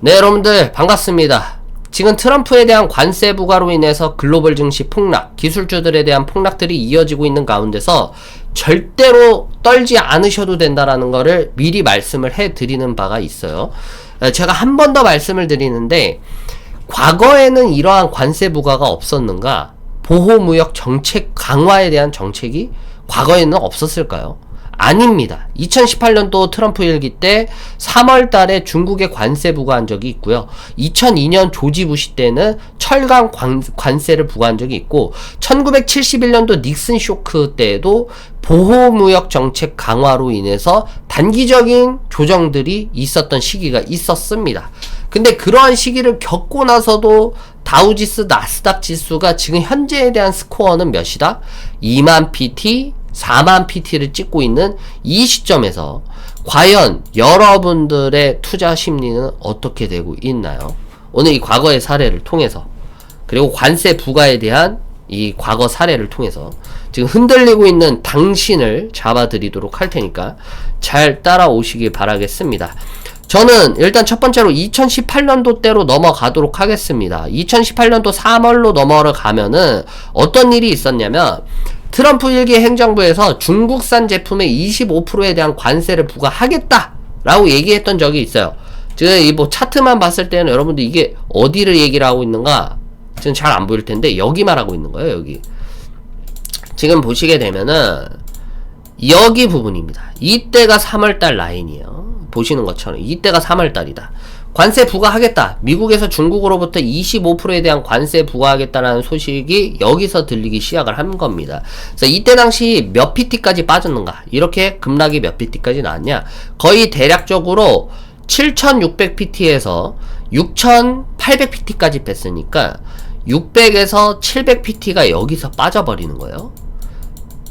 네, 여러분들 반갑습니다. 지금 트럼프에 대한 관세 부과로 인해서 글로벌 증시 폭락, 기술주들에 대한 폭락들이 이어지고 있는 가운데서 절대로 떨지 않으셔도 된다라는 거를 미리 말씀을 해드리는 바가 있어요. 제가 한 번 더 말씀을 드리는데, 과거에는 이러한 관세 부과가 없었는가? 보호무역 정책 강화에 대한 정책이 과거에는 없었을까요? 아닙니다. 2018년도 트럼프 일기 때 3월 달에 중국에 관세 부과한 적이 있고요. 2002년 조지 부시 때는 철강 관세를 부과한 적이 있고, 1971년도 닉슨 쇼크 때에도 보호무역 정책 강화로 인해서 단기적인 조정들이 있었던 시기가 있었습니다. 근데 그러한 시기를 겪고 나서도 다우지수 나스닥 지수가 지금 현재에 대한 스코어는 몇이다? 2만 PT, 4만 PT를 찍고 있는 이 시점에서 과연 여러분들의 투자 심리는 어떻게 되고 있나요? 오늘 이 과거의 사례를 통해서, 그리고 관세 부과에 대한 이 과거 사례를 통해서 지금 흔들리고 있는 당신을 잡아드리도록 할 테니까 잘 따라오시길 바라겠습니다. 저는 일단 첫 번째로 2018년도 때로 넘어가도록 하겠습니다. 2018년도 3월로 넘어가면은 어떤 일이 있었냐면, 트럼프 1기 행정부에서 중국산 제품의 25%에 대한 관세를 부과하겠다라고 얘기했던 적이 있어요. 지금 이 뭐 차트만 봤을 때는 여러분들 이게 어디를 얘기를 하고 있는가 지금 잘 안 보일 텐데, 여기 말하고 있는 거예요. 여기 지금 보시게 되면은 여기 부분입니다. 이때가 3월달 라인이에요. 보시는 것처럼 이때가 3월달이다. 관세 부과하겠다. 미국에서 중국으로부터 25%에 대한 관세 부과하겠다라는 소식이 여기서 들리기 시작을 한 겁니다. 그래서 이때 당시 몇 PT까지 빠졌는가? 이렇게 급락이 몇 PT까지 나왔냐? 거의 대략적으로 7600PT에서 6800PT까지 뺐으니까 600에서 700PT가 여기서 빠져버리는 거예요.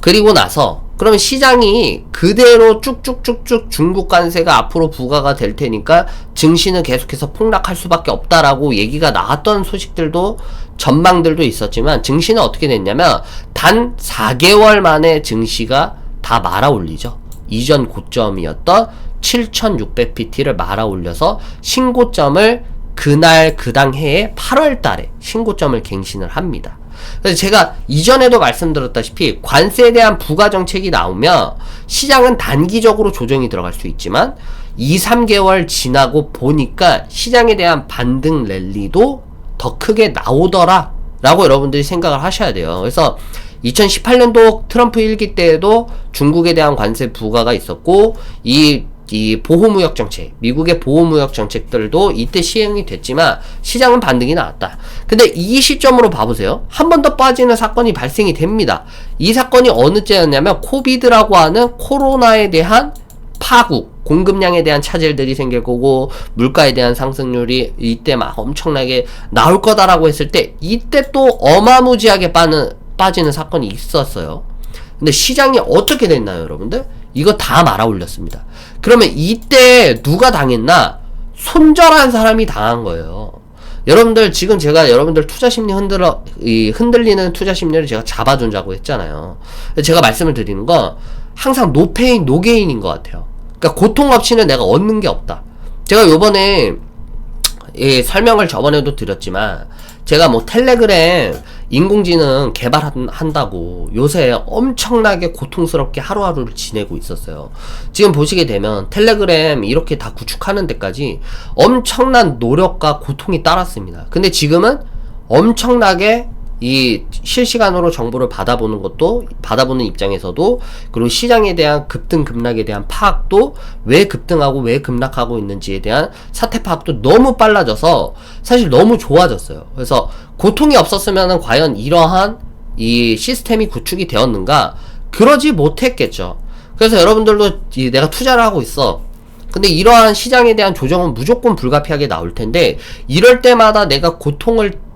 그리고 나서 그러면 시장이 그대로 쭉쭉쭉쭉 중국 관세가 앞으로 부과가 될 테니까 증시는 계속해서 폭락할 수밖에 없다라고 얘기가 나왔던 소식들도, 전망들도 있었지만, 증시는 어떻게 됐냐면 단 4개월 만에 증시가 다 말아 올리죠. 이전 고점이었던 7600PT를 말아 올려서 신고점을 그날 그 당해에 8월 달에 신고점을 갱신을 합니다. 그래서 제가 이전에도 말씀드렸다시피 관세에 대한 부과 정책이 나오면 시장은 단기적으로 조정이 들어갈 수 있지만 2, 3개월 지나고 보니까 시장에 대한 반등 랠리도 더 크게 나오더라 라고 여러분들이 생각을 하셔야 돼요. 그래서 2018년도 트럼프 1기 때에도 중국에 대한 관세 부과가 있었고, 이 보호무역 정책, 미국의 보호무역 정책들도 이때 시행이 됐지만 시장은 반등이 나왔다. 근데 이 시점으로 봐보세요. 한 번 더 빠지는 사건이 발생이 됩니다. 이 사건이 어느 때였냐면 코비드라고 하는 코로나에 대한 파국, 공급량에 대한 차질들이 생길 거고, 물가에 대한 상승률이 이때 막 엄청나게 나올 거다라고 했을 때, 이때 또 어마무지하게 빠지는 사건이 있었어요. 근데 시장이 어떻게 됐나요, 여러분들? 이거 다 말아 올렸습니다. 그러면 이때 누가 당했나? 손절한 사람이 당한 거예요. 여러분들, 지금 제가 여러분들 투자 심리 흔들리는 투자 심리를 제가 잡아준다고 했잖아요. 제가 말씀을 드리는 건 항상 노페인 노게인인 것 같아요. 그러니까 고통 없이는 내가 얻는 게 없다. 제가 요번에 설명을 저번에도 드렸지만, 제가 뭐 텔레그램 인공지능 개발한다고 요새 엄청나게 고통스럽게 하루하루를 지내고 있었어요. 지금 보시게 되면 텔레그램 이렇게 다 구축하는 데까지 엄청난 노력과 고통이 따랐습니다. 근데 지금은 엄청나게 이 실시간으로 정보를 받아보는 입장에서도, 그리고 시장에 대한 급등 급락에 대한 파악도, 왜 급등하고 왜 급락하고 있는지에 대한 사태 파악도 너무 빨라져서 사실 너무 좋아졌어요. 그래서 고통이 없었으면 과연 이러한 이 시스템이 구축이 되었는가? 그러지 못했겠죠. 그래서 여러분들도 내가 투자를 하고 있어. 근데 이러한 시장에 대한 조정은 무조건 불가피하게 나올 텐데, 이럴 때마다 내가 고통을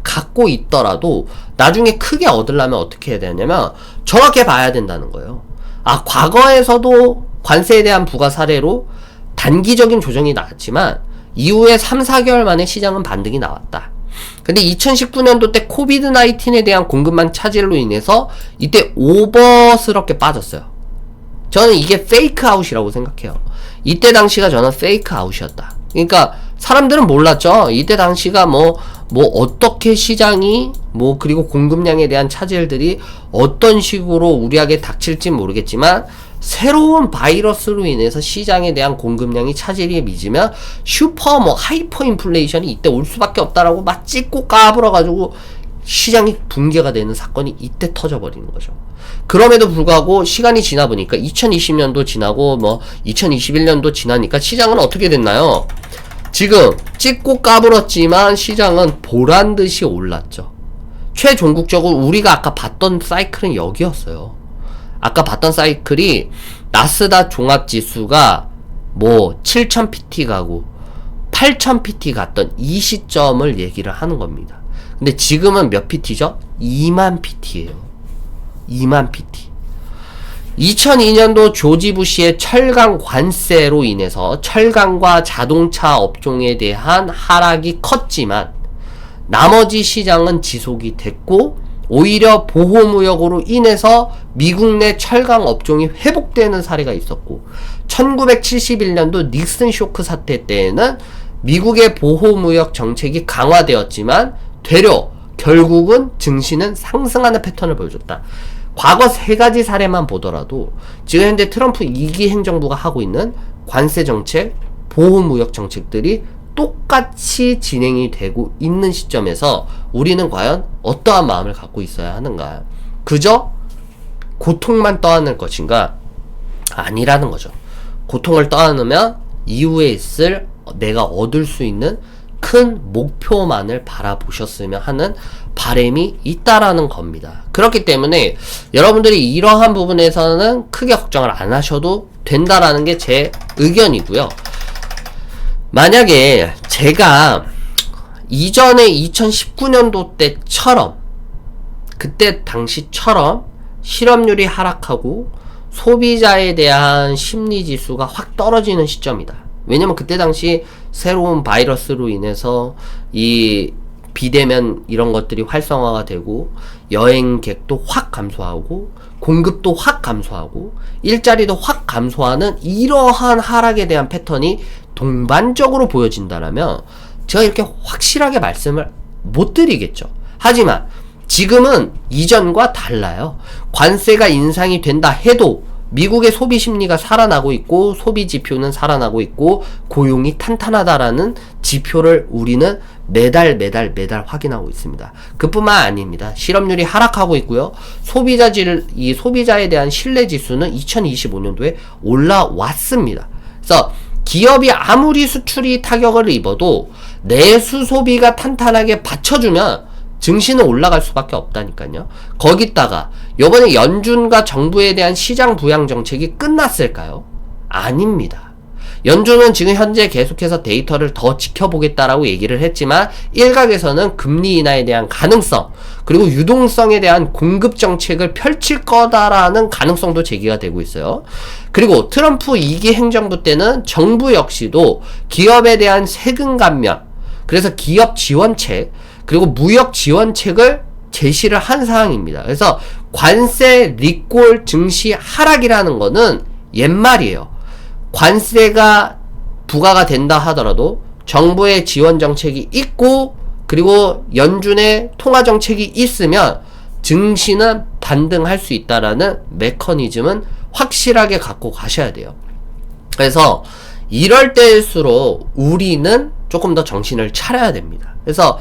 갖고 있더라도 나중에 크게 얻으려면 어떻게 해야 되냐면 정확히 봐야 된다는 거예요. 아, 과거에서도 관세에 대한 부과 사례로 단기적인 조정이 나왔지만 이후에 3, 4개월 만에 시장은 반등이 나왔다. 근데 2019년도 때 코비드 19에 대한 공급망 차질로 인해서 이때 오버스럽게 빠졌어요. 저는 이게 페이크 아웃이라고 생각해요. 이때 당시가 저는 페이크 아웃이었다. 그러니까 사람들은 몰랐죠. 이때 당시가 뭐 어떻게 시장이 그리고 공급량에 대한 차질들이 어떤 식으로 우리에게 닥칠지 모르겠지만, 새로운 바이러스로 인해서 시장에 대한 공급량이 차질이 빚으면 슈퍼 하이퍼 인플레이션이 이때 올 수밖에 없다라고 막 찍고 까불어가지고 시장이 붕괴가 되는 사건이 이때 터져버리는 거죠. 그럼에도 불구하고 시간이 지나 보니까 2020년도 지나고 2021년도 지나니까 시장은 어떻게 됐나요? 지금 찍고 까불었지만 시장은 보란듯이 올랐죠. 최종국적으로 우리가 아까 봤던 사이클은 여기였어요. 아까 봤던 사이클이 나스닥 종합지수가 7000PT 가고 8000PT 갔던 이 시점을 얘기를 하는 겁니다. 근데 지금은 몇 PT죠? 2만 PT예요. 2만 PT. 2002년도 조지 부시의 철강 관세로 인해서 철강과 자동차 업종에 대한 하락이 컸지만 나머지 시장은 지속이 됐고, 오히려 보호무역으로 인해서 미국 내 철강 업종이 회복되는 사례가 있었고, 1971년도 닉슨 쇼크 사태 때에는 미국의 보호무역 정책이 강화되었지만 되려 결국은 증시는 상승하는 패턴을 보여줬다. 과거 3가지 사례만 보더라도 지금 현재 트럼프 2기 행정부가 하고 있는 관세 정책, 보호무역 정책들이 똑같이 진행이 되고 있는 시점에서 우리는 과연 어떠한 마음을 갖고 있어야 하는가? 그저 고통만 떠안을 것인가? 아니라는 거죠. 고통을 떠안으면 이후에 있을 내가 얻을 수 있는 큰 목표만을 바라보셨으면 하는 바람이 있다라는 겁니다. 그렇기 때문에 여러분들이 이러한 부분에서는 크게 걱정을 안 하셔도 된다라는 게 제 의견이고요. 만약에 제가 이전에 2019년도 때처럼, 그때 당시처럼 실업률이 하락하고 소비자에 대한 심리지수가 확 떨어지는 시점이다. 왜냐면 그때 당시 새로운 바이러스로 인해서 이 비대면 이런 것들이 활성화가 되고 여행객도 확 감소하고 공급도 확 감소하고 일자리도 확 감소하는 이러한 하락에 대한 패턴이 동반적으로 보여진다라면 제가 이렇게 확실하게 말씀을 못 드리겠죠. 하지만 지금은 이전과 달라요. 관세가 인상이 된다 해도 미국의 소비 심리가 살아나고 있고 소비 지표는 살아나고 있고 고용이 탄탄하다라는 지표를 우리는 매달 확인하고 있습니다. 그뿐만 아닙니다. 실업률이 하락하고 있고요. 이 소비자에 대한 신뢰 지수는 2025년도에 올라왔습니다. 그래서 기업이 아무리 수출이 타격을 입어도 내수 소비가 탄탄하게 받쳐주면 증시는 올라갈 수밖에 없다니까요. 거기다가 요번에 연준과 정부에 대한 시장 부양 정책이 끝났을까요? 아닙니다. 연준은 지금 현재 계속해서 데이터를 더 지켜보겠다라고 얘기를 했지만 일각에서는 금리 인하에 대한 가능성, 그리고 유동성에 대한 공급 정책을 펼칠 거다라는 가능성도 제기가 되고 있어요. 그리고 트럼프 2기 행정부 때는 정부 역시도 기업에 대한 세금 감면, 그래서 기업 지원책, 그리고 무역 지원책을 제시를 한 사항입니다. 그래서 관세 리콜 증시 하락이라는 거는 옛말이에요. 관세가 부과가 된다 하더라도 정부의 지원 정책이 있고 그리고 연준의 통화 정책이 있으면 증시는 반등할 수 있다라는 메커니즘은 확실하게 갖고 가셔야 돼요. 그래서 이럴 때일수록 우리는 조금 더 정신을 차려야 됩니다. 그래서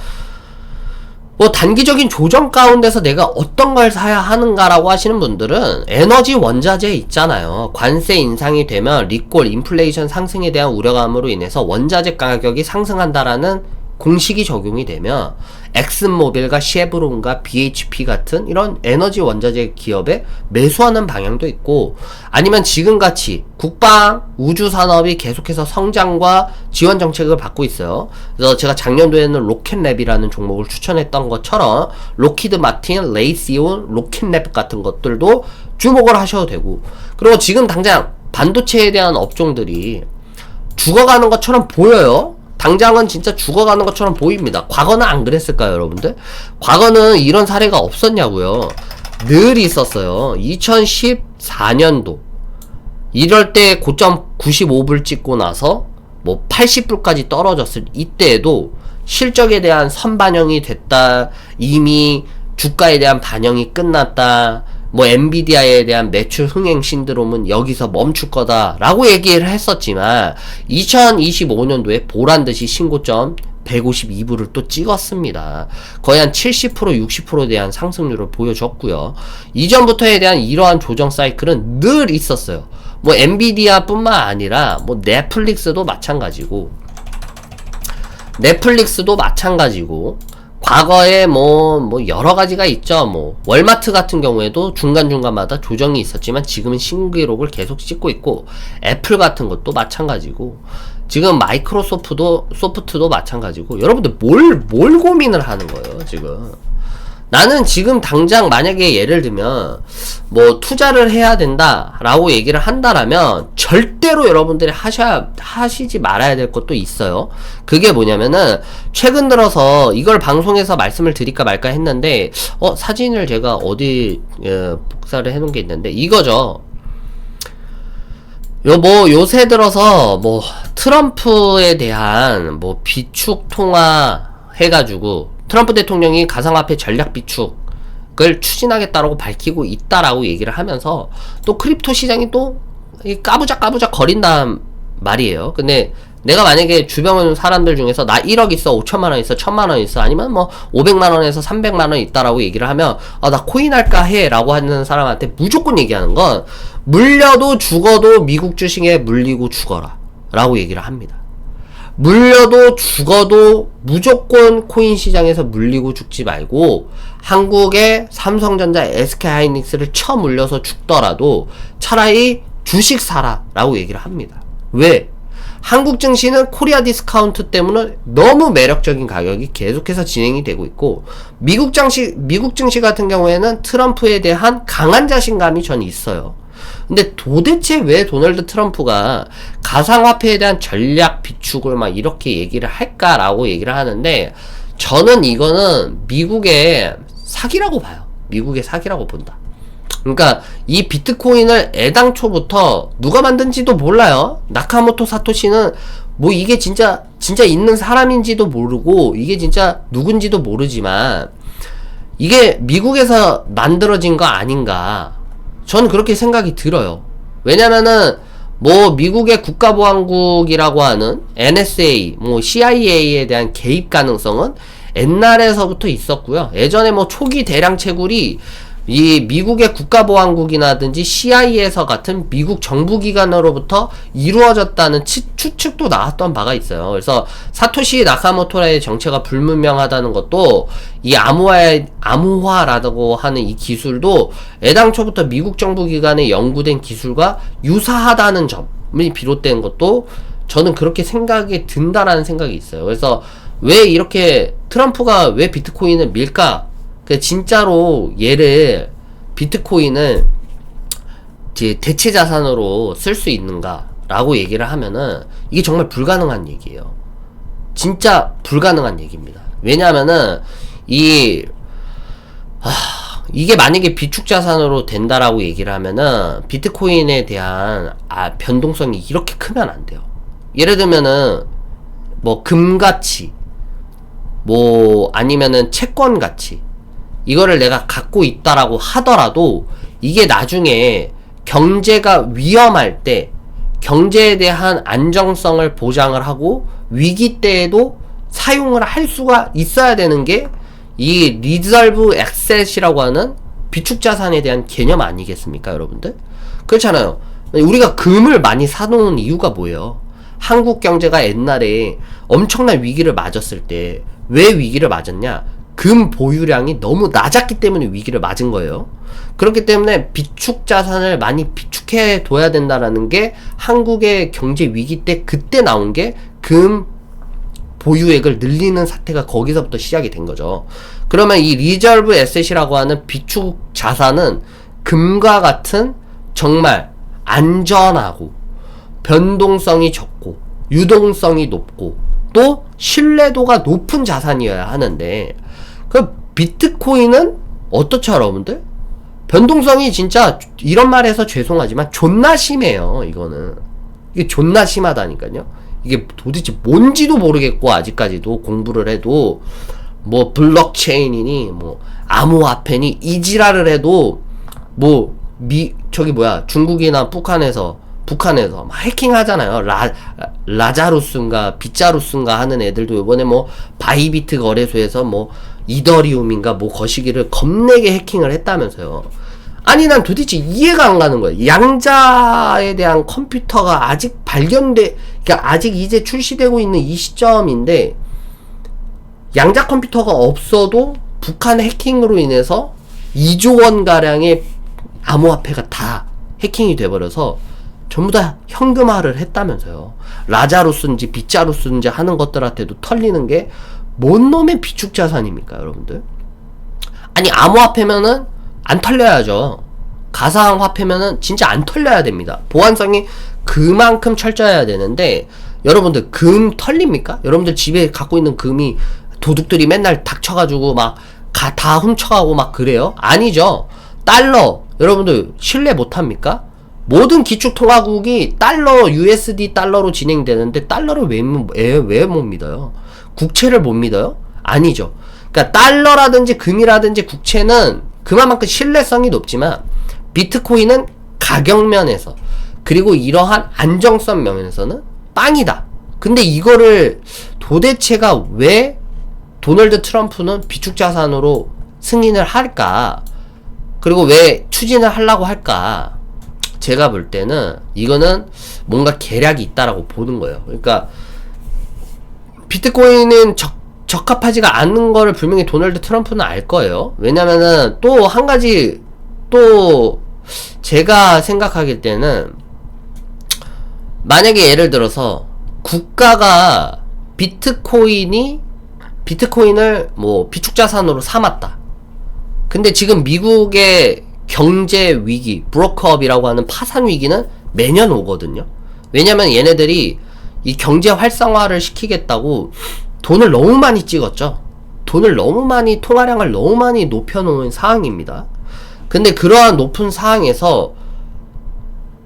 단기적인 조정 가운데서 내가 어떤 걸 사야 하는가라고 하시는 분들은 에너지 원자재 있잖아요. 관세 인상이 되면 리콜, 인플레이션 상승에 대한 우려감으로 인해서 원자재 가격이 상승한다라는 공식이 적용이 되면 엑슨모빌과 쉐브론과 BHP 같은 이런 에너지 원자재 기업에 매수하는 방향도 있고, 아니면 지금같이 국방, 우주산업이 계속해서 성장과 지원 정책을 받고 있어요. 그래서 제가 작년도에는 로켓랩이라는 종목을 추천했던 것처럼 로키드 마틴, 레이시온, 로켓랩 같은 것들도 주목을 하셔도 되고, 그리고 지금 당장 반도체에 대한 업종들이 죽어가는 것처럼 보여요. 당장은 진짜 죽어가는 것처럼 보입니다. 과거는 안 그랬을까요, 여러분들? 과거는 이런 사례가 없었냐고요. 늘 있었어요. 2014년도 이럴 때 고점 95불 찍고 나서 뭐 80불까지 떨어졌을 이때에도 실적에 대한 선반영이 됐다, 이미 주가에 대한 반영이 끝났다, 뭐 엔비디아에 대한 매출 흥행 신드롬은 여기서 멈출 거다 라고 얘기를 했었지만 2025년도에 보란듯이 신고점 152불을 또 찍었습니다. 거의 한 70% 60%에 대한 상승률을 보여줬고요. 이전부터에 대한 이러한 조정 사이클은 늘 있었어요. 뭐 엔비디아 뿐만 아니라 뭐 넷플릭스도 마찬가지고 과거에 뭐 여러 가지가 있죠. 뭐 월마트 같은 경우에도 중간중간마다 조정이 있었지만 지금은 신기록을 계속 찍고 있고, 애플 같은 것도 마찬가지고, 지금 소프트도 마찬가지고, 여러분들 뭘 고민을 하는 거예요, 지금? 나는 지금 당장 만약에 예를 들면 뭐 투자를 해야 된다라고 얘기를 한다라면 절대로 여러분들이 하시지 말아야 될 것도 있어요. 그게 뭐냐면은 최근 들어서 이걸 방송에서 말씀을 드릴까 말까 했는데 사진을 제가 어디 복사를 해놓은 게 있는데 이거죠. 요새 들어서 뭐 트럼프에 대한 뭐 비축 통화 해가지고 트럼프 대통령이 가상화폐 전략 비축을 추진하겠다라고 밝히고 있다라고 얘기를 하면서 또 크립토 시장이 또 까부작 거린단 말이에요. 근데 내가 만약에 주변 사람들 중에서 나 1억 있어, 5천만원 있어, 1000만원 있어, 아니면 뭐 500만원에서 300만원 있다라고 얘기를 하면 나 코인 할까 해 라고 하는 사람한테 무조건 얘기하는 건 물려도 죽어도 미국 주식에 물리고 죽어라 라고 얘기를 합니다. 물려도 죽어도 무조건 코인 시장에서 물리고 죽지 말고 한국의 삼성전자, SK하이닉스를 쳐물려서 죽더라도 차라리 주식 사라 라고 얘기를 합니다. 왜? 한국 증시는 코리아 디스카운트 때문에 너무 매력적인 가격이 계속해서 진행이 되고 있고, 미국 증시 같은 경우에는 트럼프에 대한 강한 자신감이 전 있어요. 근데 도대체 왜 도널드 트럼프가 가상화폐에 대한 전략 비축을 막 이렇게 얘기를 할까라고 얘기를 하는데, 저는 이거는 미국의 사기라고 봐요. 미국의 사기라고 본다. 그러니까 이 비트코인을 애당초부터 누가 만든지도 몰라요. 나카모토 사토시는 뭐 이게 진짜 있는 사람인지도 모르고 이게 진짜 누군지도 모르지만 이게 미국에서 만들어진 거 아닌가, 전 그렇게 생각이 들어요. 왜냐면은 뭐 미국의 국가보안국이라고 하는 NSA, 뭐 CIA에 대한 개입 가능성은 옛날에서부터 있었고요. 예전에 뭐 초기 대량 채굴이 이 미국의 국가보안국이라든지 CIA에서 같은 미국 정부기관으로부터 이루어졌다는 추측도 나왔던 바가 있어요. 그래서 사토시 나카모토라의 정체가 불분명하다는 것도, 이 암호화라고 하는 이 기술도 애당초부터 미국 정부기관에 연구된 기술과 유사하다는 점이 비롯된 것도 저는 그렇게 생각이 든다라는 생각이 있어요. 그래서 왜 이렇게 트럼프가 왜 비트코인을 밀까? 진짜로 얘를 비트코인을 이제 대체 자산으로 쓸 수 있는가 라고 얘기를 하면은 이게 정말 불가능한 얘기예요. 진짜 불가능한 얘기입니다. 왜냐하면은 이게 만약에 비축 자산으로 된다라고 얘기를 하면은 비트코인에 대한 변동성이 이렇게 크면 안 돼요. 예를 들면은 뭐 금가치, 뭐 아니면은 채권 가치, 이거를 내가 갖고 있다라고 하더라도 이게 나중에 경제가 위험할 때 경제에 대한 안정성을 보장을 하고 위기 때에도 사용을 할 수가 있어야 되는 게 이 리저브 액셋이라고 하는 비축 자산에 대한 개념 아니겠습니까, 여러분들? 그렇잖아요. 우리가 금을 많이 사놓은 이유가 뭐예요? 한국 경제가 옛날에 엄청난 위기를 맞았을 때 왜 위기를 맞았냐? 금 보유량이 너무 낮았기 때문에 위기를 맞은 거예요. 그렇기 때문에 비축 자산을 많이 비축해 둬야 된다라는 게 한국의 경제 위기 때 그때 나온 게 금 보유액을 늘리는 사태가 거기서부터 시작이 된 거죠. 그러면 이 리저브 에셋이라고 하는 비축 자산은 금과 같은 정말 안전하고 변동성이 적고 유동성이 높고 또 신뢰도가 높은 자산이어야 하는데, 그 비트코인은 어떻죠, 여러분들? 변동성이 진짜, 이런 말 해서 죄송하지만 존나 심해요. 이게 존나 심하다니까요. 이게 도대체 뭔지도 모르겠고, 아직까지도 공부를 해도 뭐 블록체인이니 뭐 암호화폐니 이 지랄을 해도 뭐 중국이나 북한에서 막 해킹하잖아요. 라자루스인가 빗자루스인가 하는 애들도 이번에 뭐 바이비트 거래소에서 뭐 이더리움인가 뭐 거시기를 겁내게 해킹을 했다면서요. 아니 난 도대체 이해가 안 가는 거예요. 양자에 대한 컴퓨터가 아직 그러니까 아직 이제 출시되고 있는 이 시점인데, 양자 컴퓨터가 없어도 북한의 해킹으로 인해서 2조 원 가량의 암호화폐가 다 해킹이 돼버려서 전부 다 현금화를 했다면서요. 라자루스인지 빗자루스인지 하는 것들한테도 털리는 게 뭔 놈의 비축자산입니까, 여러분들? 아니 암호화폐면은 안 털려야죠. 가상화폐면은 진짜 안 털려야 됩니다. 보안성이 그만큼 철저해야 되는데, 여러분들 금 털립니까? 여러분들 집에 갖고 있는 금이 도둑들이 맨날 닥쳐가지고 막 다 훔쳐가고 막 그래요? 아니죠. 달러 여러분들 신뢰 못합니까? 모든 기축통화국이 달러, USD 달러로 진행되는데 달러를 왜 못 믿어요? 국채를 못 믿어요? 아니죠. 그러니까 달러라든지 금이라든지 국채는 그만큼 신뢰성이 높지만, 비트코인은 가격면에서 그리고 이러한 안정성 면에서는 빵이다. 근데 이거를 도대체가 왜 도널드 트럼프는 비축자산으로 승인을 할까? 그리고 왜 추진을 하려고 할까? 제가 볼 때는 이거는 뭔가 계략이 있다라고 보는 거예요. 그러니까 비트코인은 적합하지가 않는 거를 분명히 도널드 트럼프는 알 거예요. 왜냐면은 또 한 가지 또 제가 생각하길 때는, 만약에 예를 들어서 국가가 비트코인을 뭐 비축자산으로 삼았다. 근데 지금 미국의 경제 위기, 브로커업이라고 하는 파산 위기는 매년 오거든요. 왜냐면 얘네들이 이 경제 활성화를 시키겠다고 돈을 너무 많이 찍었죠. 통화량을 너무 많이 높여놓은 상황입니다. 근데 그러한 높은 상황에서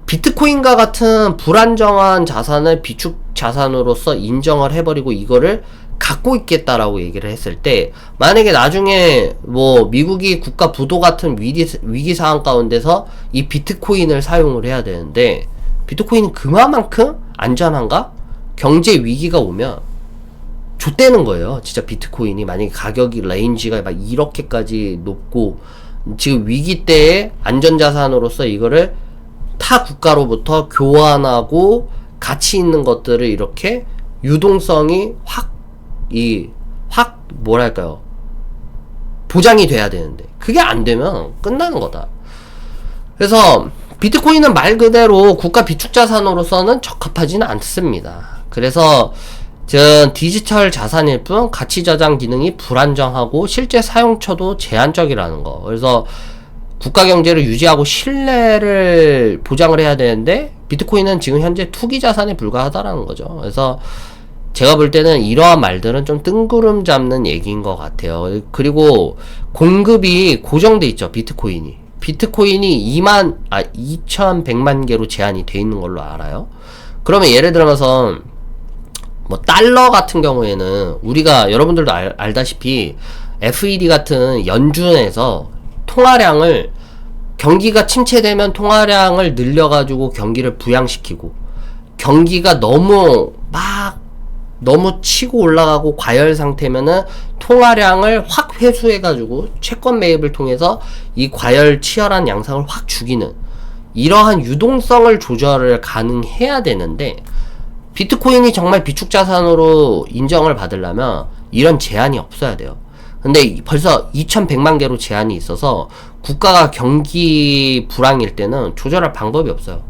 비트코인과 같은 불안정한 자산을 비축 자산으로서 인정을 해버리고 이거를 갖고 있겠다라고 얘기를 했을 때, 만약에 나중에 뭐 미국이 국가 부도 같은 위기 상황 가운데서 이 비트코인을 사용을 해야 되는데, 비트코인은 그만큼 안전한가? 경제 위기가 오면 좆되는 거예요. 진짜 비트코인이 만약에 가격이 레인지가 막 이렇게까지 높고, 지금 위기 때에 안전자산으로서 이거를 타 국가로부터 교환하고 가치 있는 것들을 이렇게 유동성이 뭐랄까요, 보장이 돼야 되는데 그게 안 되면 끝나는 거다. 그래서 비트코인은 말 그대로 국가 비축자산으로서는 적합하지는 않습니다. 그래서 디지털 자산일 뿐 가치 저장 기능이 불안정하고 실제 사용처도 제한적이라는 거. 그래서 국가 경제를 유지하고 신뢰를 보장을 해야 되는데, 비트코인은 지금 현재 투기 자산에 불과하다라는 거죠. 그래서 제가 볼 때는 이러한 말들은 좀 뜬구름 잡는 얘기인 것 같아요. 그리고 공급이 고정돼 있죠, 비트코인이 2100만 개로 제한이 돼 있는 걸로 알아요. 그러면 예를 들어서 뭐 달러 같은 경우에는 우리가 여러분들도 알다시피 FED 같은 연준에서 통화량을, 경기가 침체되면 통화량을 늘려가지고 경기를 부양시키고, 경기가 너무 치고 올라가고 과열 상태면은 통화량을 확 회수해가지고 채권 매입을 통해서 이 과열 치열한 양상을 확 죽이는, 이러한 유동성을 조절을 가능해야 되는데, 비트코인이 정말 비축자산으로 인정을 받으려면 이런 제한이 없어야 돼요. 근데 벌써 2100만 개로 제한이 있어서 국가가 경기 불황일 때는 조절할 방법이 없어요.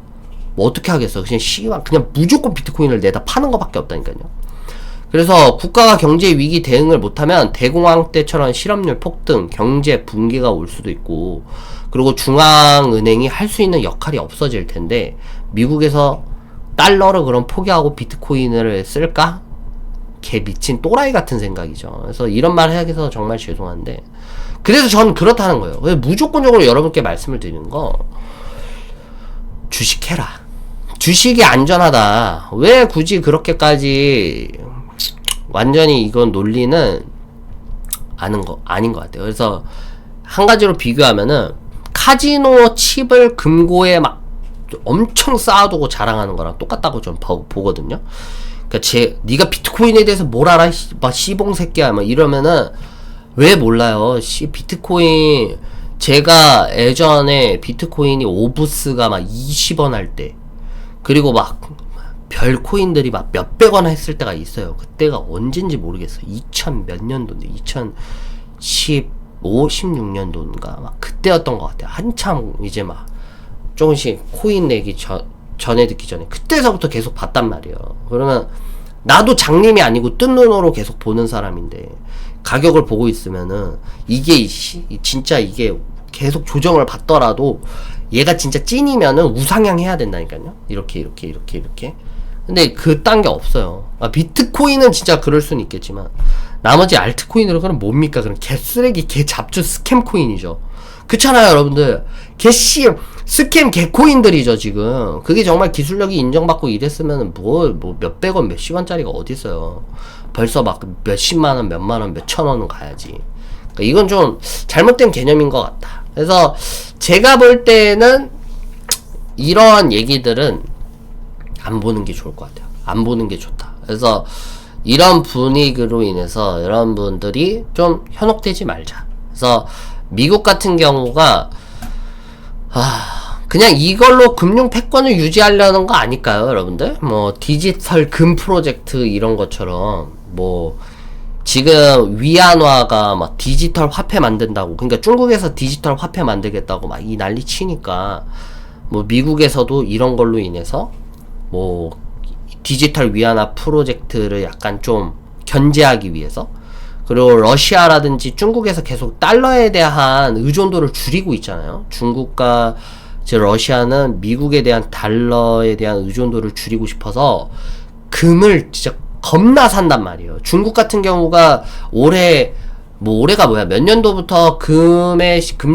뭐 어떻게 하겠어. 그냥 무조건 비트코인을 내다 파는 것밖에 없다니까요. 그래서 국가가 경제 위기 대응을 못하면 대공황 때처럼 실업률 폭등, 경제 붕괴가 올 수도 있고, 그리고 중앙은행이 할 수 있는 역할이 없어질 텐데, 미국에서 달러를 그럼 포기하고 비트코인을 쓸까? 개 미친 또라이 같은 생각이죠. 그래서 이런 말 해서 정말 죄송한데, 그래서 전 그렇다는 거예요. 무조건적으로 여러분께 말씀을 드리는 거, 주식해라. 주식이 안전하다. 왜 굳이 그렇게까지 완전히 이건 논리는 아닌 것 같아요. 그래서 한 가지로 비교하면은 카지노 칩을 금고에 막 엄청 쌓아두고 자랑하는 거랑 똑같다고 좀 보거든요. 그러니까 네가 비트코인에 대해서 뭘 알아? 막 씨봉 새끼야. 막 이러면은 왜 몰라요? 비트코인 제가 예전에 비트코인이 오브스가 막 20원 할 때, 그리고 막 별 코인들이 막 몇백 원 했을 때가 있어요. 그때가 언젠지 모르겠어. 2000 몇 년도인데 2015, 16년도인가 막 그때였던 것 같아요. 한참 이제 막 조금씩 코인 내기 전에 듣기 전에 그때서부터 계속 봤단 말이에요. 그러면 나도 장님이 아니고 뜬 눈으로 계속 보는 사람인데 가격을 보고 있으면은 이게 진짜 이게 계속 조정을 받더라도 얘가 진짜 찐이면은 우상향 해야 된다니까요. 이렇게. 근데 그딴 게 없어요. 비트코인은 진짜 그럴 수는 있겠지만 나머지 알트코인으로 그럼 뭡니까? 그럼 개쓰레기 개잡주 스캠 코인이죠. 그렇잖아요, 여러분들. 스캠 개코인들이죠, 지금. 그게 정말 기술력이 인정받고 이랬으면 뭐 몇백원, 몇십원짜리가 어딨어요. 벌써 막 몇십만원, 몇만원, 몇천원은 가야지. 그러니까 이건 좀 잘못된 개념인 것 같다. 그래서 제가 볼 때는 이러한 얘기들은 안 보는 게 좋을 것 같아요. 안 보는 게 좋다. 그래서 이런 분위기로 인해서 여러분들이 좀 현혹되지 말자. 그래서 미국 같은 경우가 그냥 이걸로 금융 패권을 유지하려는 거 아닐까요, 여러분들? 뭐 디지털 금 프로젝트 이런 것처럼 뭐 지금 위안화가 막 디지털 화폐 만든다고, 그러니까 중국에서 디지털 화폐 만들겠다고 막 이 난리 치니까 뭐 미국에서도 이런 걸로 인해서 뭐 디지털 위안화 프로젝트를 약간 좀 견제하기 위해서, 그리고 러시아라든지 중국에서 계속 달러에 대한 의존도를 줄이고 있잖아요. 중국과 러시아는 미국에 대한 달러에 대한 의존도를 줄이고 싶어서 금을 진짜 겁나 산단 말이에요. 중국 같은 경우가 올해가 뭐야, 몇 년도부터 금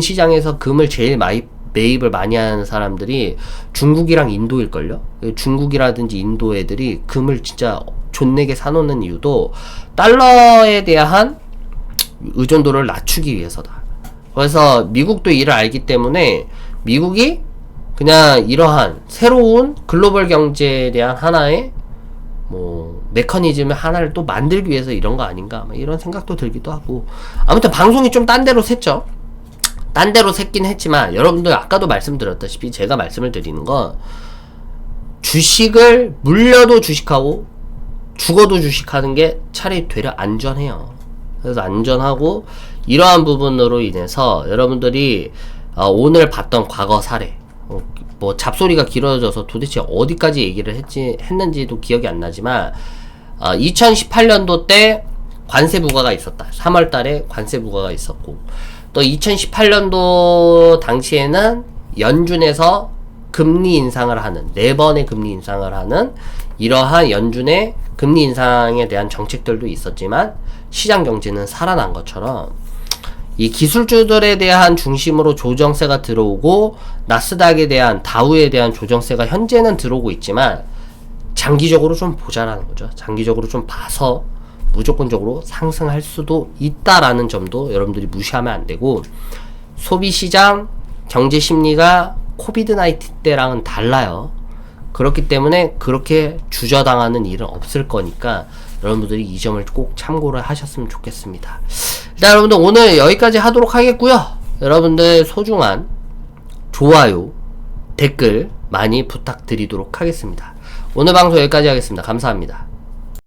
시장에서 금을 제일 매입을 많이 하는 사람들이 중국이랑 인도일걸요? 중국이라든지 인도 애들이 금을 진짜 존내게 사놓는 이유도 달러에 대한 의존도를 낮추기 위해서다. 그래서 미국도 이를 알기 때문에 미국이 그냥 이러한 새로운 글로벌 경제에 대한 하나의 뭐 메커니즘 하나를 또 만들기 위해서 이런 거 아닌가, 이런 생각도 들기도 하고. 아무튼 방송이 좀 딴 데로 샜죠. 딴 데로 샜긴 했지만 여러분들 아까도 말씀드렸다시피 제가 말씀을 드리는 건 주식을 물려도 주식하고 죽어도 주식하는 게 차라리 되려 안전해요. 그래서 안전하고, 이러한 부분으로 인해서 여러분들이 오늘 봤던 과거 사례, 뭐 잡소리가 길어져서 도대체 어디까지 얘기를 했는지도 기억이 안 나지만 2018년도 때 관세 부과가 있었다. 3월 달에 관세 부과가 있었고, 또 2018년도 당시에는 연준에서 금리 인상을 하는, 4번의 금리 인상을 하는 이러한 연준의 금리 인상에 대한 정책들도 있었지만 시장 경제는 살아난 것처럼 이 기술주들에 대한 중심으로 조정세가 들어오고 나스닥에 대한, 다우에 대한 조정세가 현재는 들어오고 있지만 장기적으로 좀 보자라는 거죠. 장기적으로 좀 봐서 무조건적으로 상승할 수도 있다라는 점도 여러분들이 무시하면 안 되고, 소비시장 경제 심리가 코비드-19 때랑은 달라요. 그렇기 때문에 그렇게 주저당하는 일은 없을 거니까 여러분들이 이 점을 꼭 참고를 하셨으면 좋겠습니다. 일단 여러분들 오늘 여기까지 하도록 하겠고요. 여러분들 소중한 좋아요, 댓글 많이 부탁드리도록 하겠습니다. 오늘 방송 여기까지 하겠습니다. 감사합니다.